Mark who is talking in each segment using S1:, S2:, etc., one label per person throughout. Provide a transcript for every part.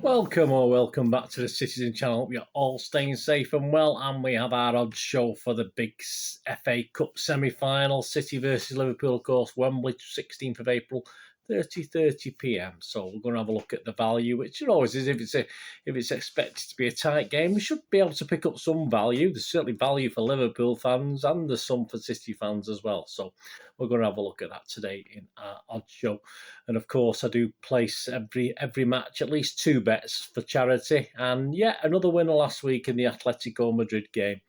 S1: Welcome back to the Citizen channel. Hope you're all staying safe and well, and we have our odds show for the big FA Cup semi-final, City versus Liverpool, of course, Wembley, 16th of April, 30:30 p.m. So we're going to have a look at the value, which it always is. If it's expected to be a tight game, we should be able to pick up some value. There's certainly value for Liverpool fans, and there's some for City fans as well. So we're going to have a look at that today in our odds show. And of course, I do place every match at least 2 bets for charity. And yeah, another winner last week in the Atletico Madrid game.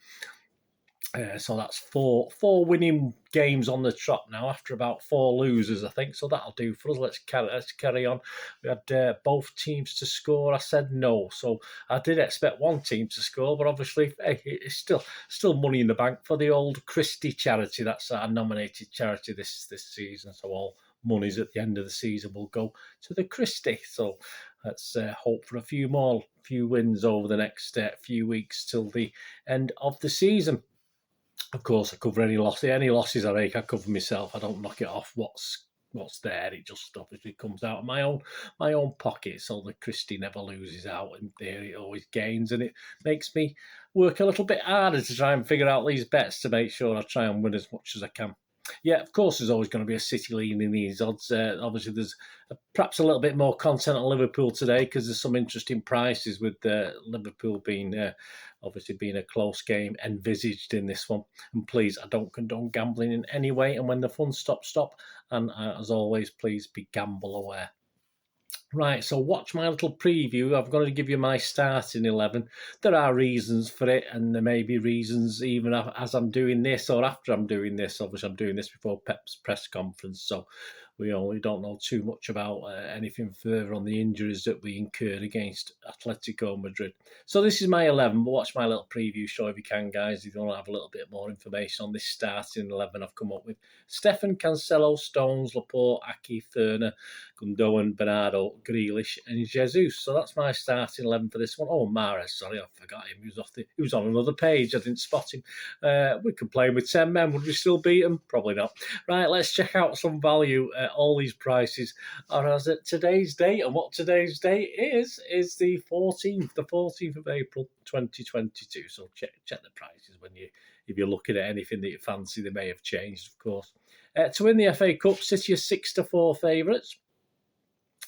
S1: So that's four winning games on the trot now after about 4 losers, I think. So that'll do for us. Let's carry on. We had both teams to score. I said no. So I did expect one team to score, but obviously it's still money in the bank for the old CHRISTIE charity. That's our nominated charity this season. So all monies at the end of the season will go to the CHRISTIE. So let's hope for a few wins over the next few weeks till the end of the season. Of course, I cover any losses I make. I cover myself. I don't knock it off what's there. It just obviously comes out of my own pocket. So the CHRISTIE never loses out. In theory, it always gains, and it makes me work a little bit harder to try and figure out these bets to make sure I try and win as much as I can. Yeah, of course, there's always going to be a City lean in these odds. Obviously, there's perhaps a little bit more content on Liverpool today because there's some interesting prices with Liverpool being a close game envisaged in this one. And please, I don't condone gambling in any way. And when the fun stops, stop. And as always, please be gamble aware. Right, so watch my little preview. I'm going to give you my starting 11. There are reasons for it, and there may be reasons even as I'm doing this or after I'm doing this. Obviously, I'm doing this before Pep's press conference, so we don't know too much about anything further on the injuries that we incurred against Atletico Madrid. So this is my 11, but watch my little preview show if you can, guys. If you want to have a little bit more information on this starting 11 I've come up with. Stefan, Cancelo, Stones, Laporte, Aki, Thurner, Gundogan, Bernardo, Grealish and Jesus. So that's my starting 11 for this one. Oh, Mahrez, sorry, I forgot him. He was on another page. I didn't spot him. We could play him with 10 men. Would we still beat him? Probably not. Right, let's check out some value. All these prices are as at today's date. And what today's date is the 14th of April, 2022. So check the prices if you're looking at anything that you fancy. They may have changed, of course. To win the FA Cup, City are 6-4 favourites.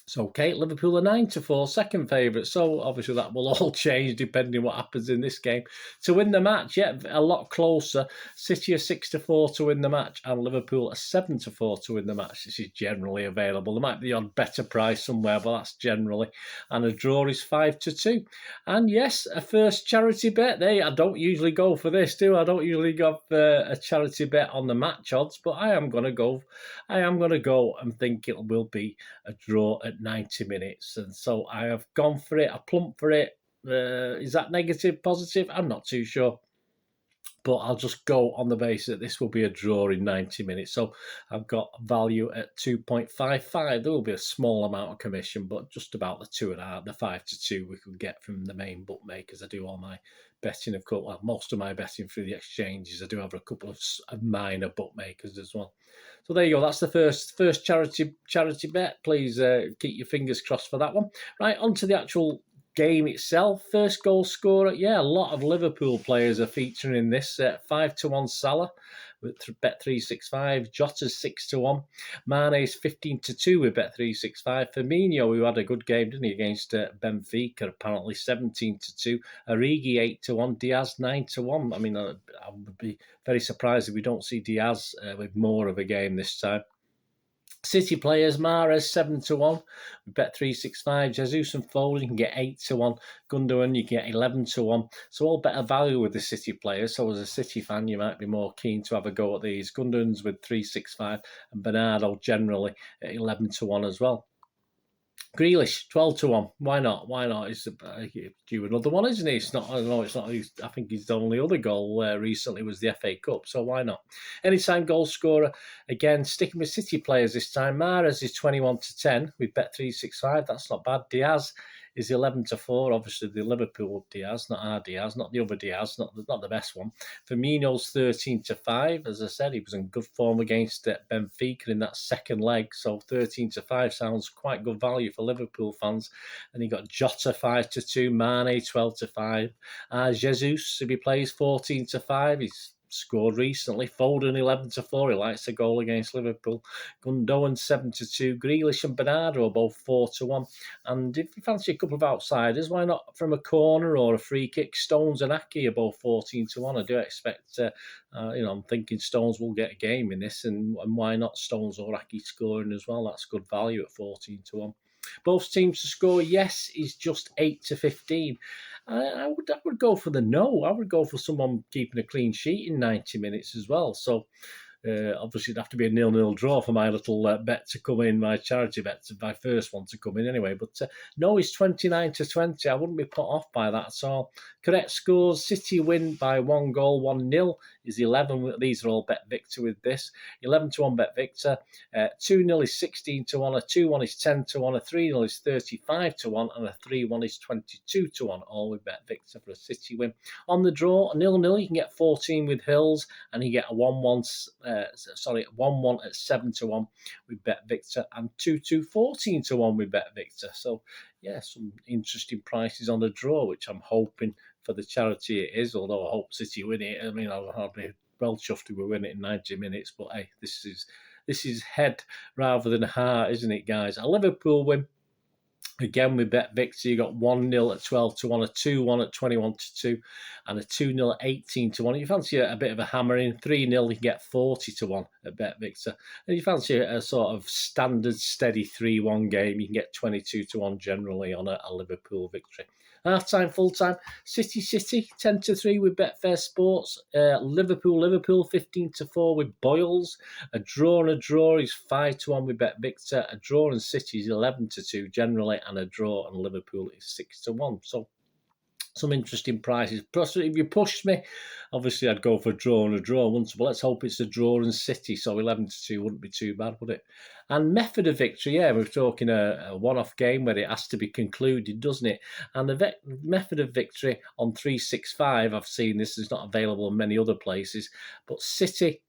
S1: So, okay, Liverpool are 9-4, second favourite. So, obviously, that will all change depending on what happens in this game. To win the match, yeah, a lot closer. City are 6-4 to win the match, and Liverpool are 7-4 to win the match. This is generally available. There might be on better price somewhere, but that's generally. And a draw is 5-2. And yes, a first charity bet. I don't usually go for this, do I? I don't usually go for a charity bet on the match odds, but I am going to go and think it will be a draw at 90 minutes. And so I have gone for it. I plumped for it. Is that negative, positive? I'm not too sure. But I'll just go on the basis that this will be a draw in 90 minutes. So I've got value at 2.55. There will be a small amount of commission, but just about the 2.5, the 5-2 we could get from the main bookmakers. I do all my betting, of course, well, most of my betting through the exchanges. I do have a couple of minor bookmakers as well. So there you go. That's the first charity bet. Please keep your fingers crossed for that one. Right, on to the actual game itself. First goal scorer, yeah, a lot of Liverpool players are featuring in this. 5-1 Salah with Bet365. Jota's 6-1. Mane's 15-2 with Bet365. Firmino, who had a good game, didn't he, against Benfica, apparently 17-2. Origi 8-1. Diaz 9-1. I mean, I would be very surprised if we don't see Diaz with more of a game this time. City players, Mahrez 7-1. We bet 365. Jesus and Foden, you can get 8-1. Gundogan, you can get 11-1. So all better value with the City players. So as a City fan, you might be more keen to have a go at these. Gundogan's with 365 and Bernardo generally at 11-1 as well. Grealish, 12-1. Why not? He's due another one, isn't he? It's not. I don't know. It's not. I think his only other goal recently was the FA Cup. So why not? Anytime goal scorer. Again, sticking with City players this time. Mahrez is 21-10 with Bet365. That's not bad. Diaz is 11-4. Obviously, the Liverpool Diaz, not our Diaz, not the other Diaz, not the best one. Firmino's 13-5. As I said, he was in good form against Benfica in that second leg. So 13-5 sounds quite good value for Liverpool fans. And he got Jota 5-2, Mane 12-5. Jesus, if he plays, 14-5. He's scored recently. Foden 11-4. He likes a goal against Liverpool. Gundogan 7-2. Grealish and Bernardo are both 4-1. And if you fancy a couple of outsiders, why not from a corner or a free kick? Stones and Aki are both 14-1. I do expect, I'm thinking Stones will get a game in this, and why not Stones or Aki scoring as well? That's good value at 14-1. Both teams to score, yes, is just 8-15. I would go for the no. I would go for someone keeping a clean sheet in 90 minutes as well. So obviously, it'd have to be a 0-0 draw for my little bet to come in, my charity bet, my first one to come in anyway. But no, it's 29-20. I wouldn't be put off by that at all. Correct scores: City win by 1 goal, 1-0 is 11. These are all bet Victor with this. 11-1 bet Victor. 2-0 is 16-1. A 2-1 is 10-1. A 3-0 is 35-1. And a 3-1 is 22-1. All with bet Victor for a City win. On the draw, a 0-0, you can get 14 with Hills, and you get a 1-1. 1-1 at 7-1 with Bet Victor, and 2-2 14-1 with Bet Victor. So yeah, some interesting prices on the draw, which I'm hoping for the charity it is. Although I hope City win it. I mean, I'll be well chuffed if we win it in 90 minutes. But hey, this is head rather than heart, isn't it, guys? A Liverpool win. Again, with Bet Victor, you got 1-0 at 12-1, a 2-1 at 21-2, and a 2-0 at 18-1. You fancy a bit of a hammering, 3-0, you can get 40-1 at Bet Victor. And you fancy a sort of standard, steady 3-1 game, you can get 22-1 generally on a Liverpool victory. Half-time, full-time, City 10-3 with Betfair Sports. Liverpool 15-4 with Boyles. A draw is 5-1 with Bet Victor. A draw and City is 11-2 generally, and a draw and Liverpool is 6-1. So some interesting prices. Plus, if you pushed me, obviously I'd go for a draw, wouldn't I? But let's hope it's a draw and City. So 11-2 wouldn't be too bad, would it? And method of victory, yeah, we're talking a one-off game where it has to be concluded, doesn't it? And the method of victory on 365, I've seen this is not available in many other places, but City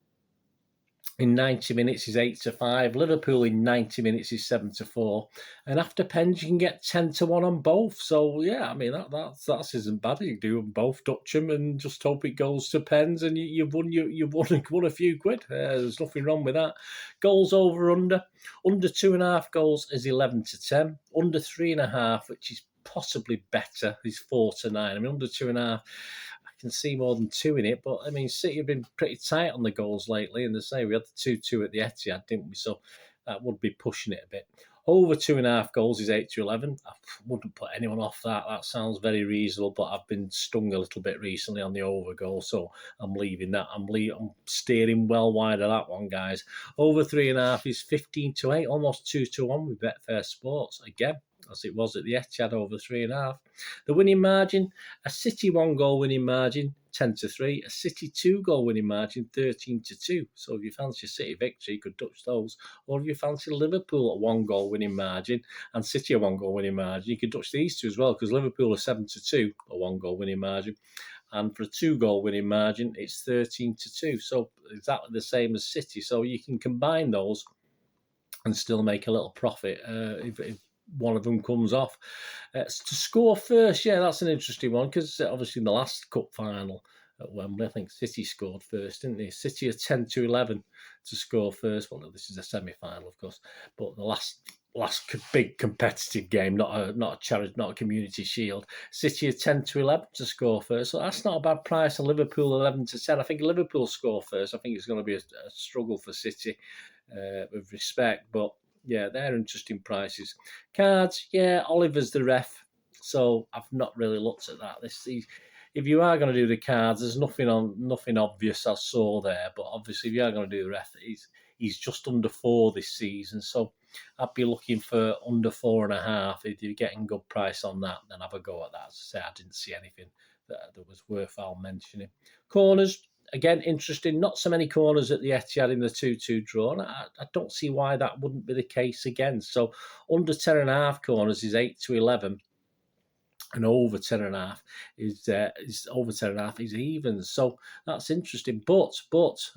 S1: in 90 minutes is 8-5. Liverpool in 90 minutes is 7-4. And after pens, you can get 10-1 on both. So, yeah, I mean, that isn't bad. You can do them both, Dutch them, and just hope it goes to pens, and you've won a few quid. There's nothing wrong with that. Goals over, under. Under 2.5 goals is 11-10. Under 3.5, which is possibly better, is 4-9. I mean, under 2.5... can see more than 2 in it, but I mean, City have been pretty tight on the goals lately, and they say we had the 2-2 at the Etihad, didn't we? So that would be pushing it a bit. Over 2.5 goals is 8-11. I wouldn't put anyone off that. That sounds very reasonable, but I've been stung a little bit recently on the over goal, so I'm leaving that. I'm steering well wide of that one, guys. Over 3.5 is 15-8, almost 2-1 with Betfair Sports again, as it was at the Etihad, over 3.5. The winning margin, a City 1-goal winning margin, 10-3. A City 2-goal winning margin, 13-2. So if you fancy a City victory, you could touch those. Or if you fancy Liverpool at 1-goal winning margin and City a 1-goal winning margin, you could touch these two as well, because Liverpool are 7-2, a 1-goal winning margin. And for a 2-goal winning margin, it's 13-2. So exactly the same as City. So you can combine those and still make a little profit if one of them comes off. To score first, yeah, that's an interesting one, because obviously in the last cup final at Wembley, I think City scored first, didn't they? City are 10-11 to score first. Well, no, this is a semi-final, of course, but the last big competitive game, not a charity, not a community shield. City are 10-11 to score first, so that's not a bad price. And Liverpool 11-10. I think Liverpool score first. I think it's going to be a struggle for City with respect, but yeah, they're interesting prices. Cards, yeah, Oliver's the ref, so I've not really looked at that. If you are going to do the cards, there's nothing obvious I saw there. But obviously, if you are going to do the ref, he's just under 4 this season, so I'd be looking for under 4.5. If you're getting good price on that, then have a go at that. As I say, I didn't see anything that was worthwhile mentioning. Corners. Again, interesting. Not so many corners at the Etihad in the 2-2 draw. And I don't see why that wouldn't be the case again. So under 10.5 corners is 8-11. and over 10.5 is over 10.5 is even. So that's interesting. But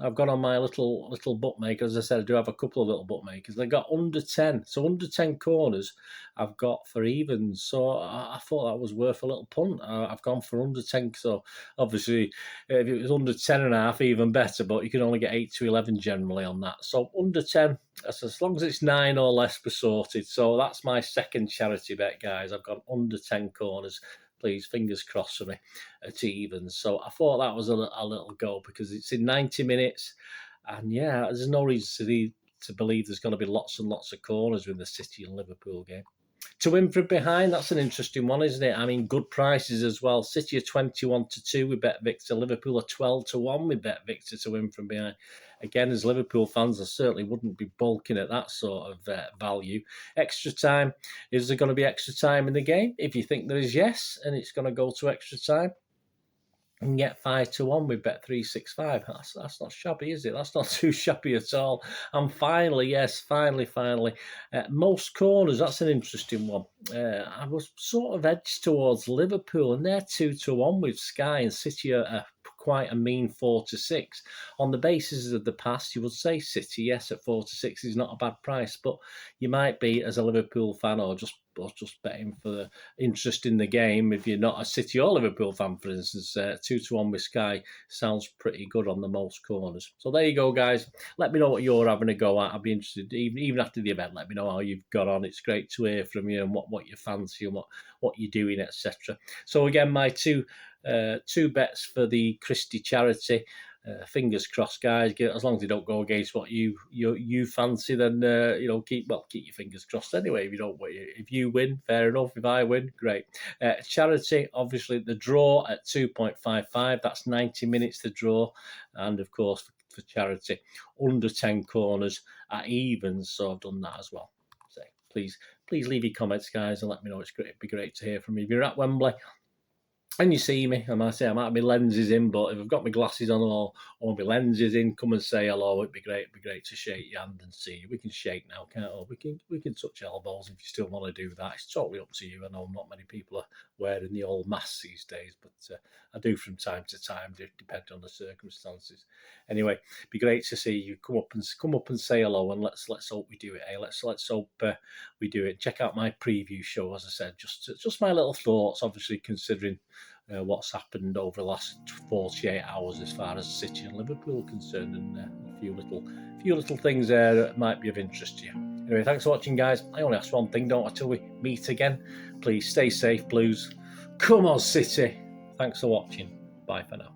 S1: I've got on my little bookmaker. As I said, I do have a couple of little bookmakers. They got under 10. So under 10 corners I've got for evens. So I thought that was worth a little punt. I've gone for under 10. So obviously if it was under 10.5, even better, but you can only get 8 to 11 generally on that. So under 10, as long as it's 9 or less, we're sorted. So that's my second charity bet, guys. I've got under 10 corners. Please, fingers crossed for me at evens. So I thought that was a little go because it's in 90 minutes. And yeah, there's no reason to believe there's going to be lots and lots of corners with the City and Liverpool game. To win from behind, that's an interesting one, isn't it? I mean, good prices as well. City are 21-2 with Bet Victor. Liverpool are 12-1 with Bet Victor to win from behind. Again, as Liverpool fans, I certainly wouldn't be balking at that sort of value. Extra time. Is there going to be extra time in the game? If you think there is, yes, and it's going to go to extra time, and get 5-1 with Bet365. That's not shabby, is it? That's not too shabby at all. And finally, yes, finally, most corners. That's an interesting one. I was sort of edged towards Liverpool, and they're 2-1 with Sky, and City are quite a mean 4-6. On the basis of the past, you would say City, yes, at 4-6 is not a bad price, but you might be, as a Liverpool fan, or just betting for the interest in the game. If you're not a City or Liverpool fan, for instance, 2-1 with Sky sounds pretty good on the most corners. So there you go, guys. Let me know what you're having a go at. I'd be interested, even after the event, let me know how you've got on. It's great to hear from you and what you fancy and what you're doing, etc. So again, my two bets for the CHRISTIE charity. Fingers crossed, guys. As long as they don't go against what you fancy, then keep your fingers crossed. Anyway, if you win, fair enough. If I win, great. Charity, obviously, the draw at 2.55. That's 90 minutes to draw, and of course for charity, under 10 corners at evens. So I've done that as well. So please leave your comments, guys, and let me know. It'd be great to hear from you. If you're at Wembley and you see me, I might have my lenses in, but if I've got my glasses on or my lenses in, come and say hello. It'd be great to shake your hand and see you. We can shake now, can't we? We can touch elbows if you still want to do that. It's totally up to you. I know not many people are wearing the old masks these days, but I do from time to time, depending on the circumstances. Anyway, it'd be great to see you. Come up and say hello, and let's hope we do it. Eh? Let's hope we do it. Check out my preview show, as I said, just my little thoughts, obviously considering what's happened over the last 48 hours as far as City and Liverpool are concerned, and a few little things there that might be of interest to you. Anyway, thanks for watching, guys. I only ask one thing, don't I, till we meet again. Please stay safe, Blues. Come on, City. Thanks for watching. Bye for now.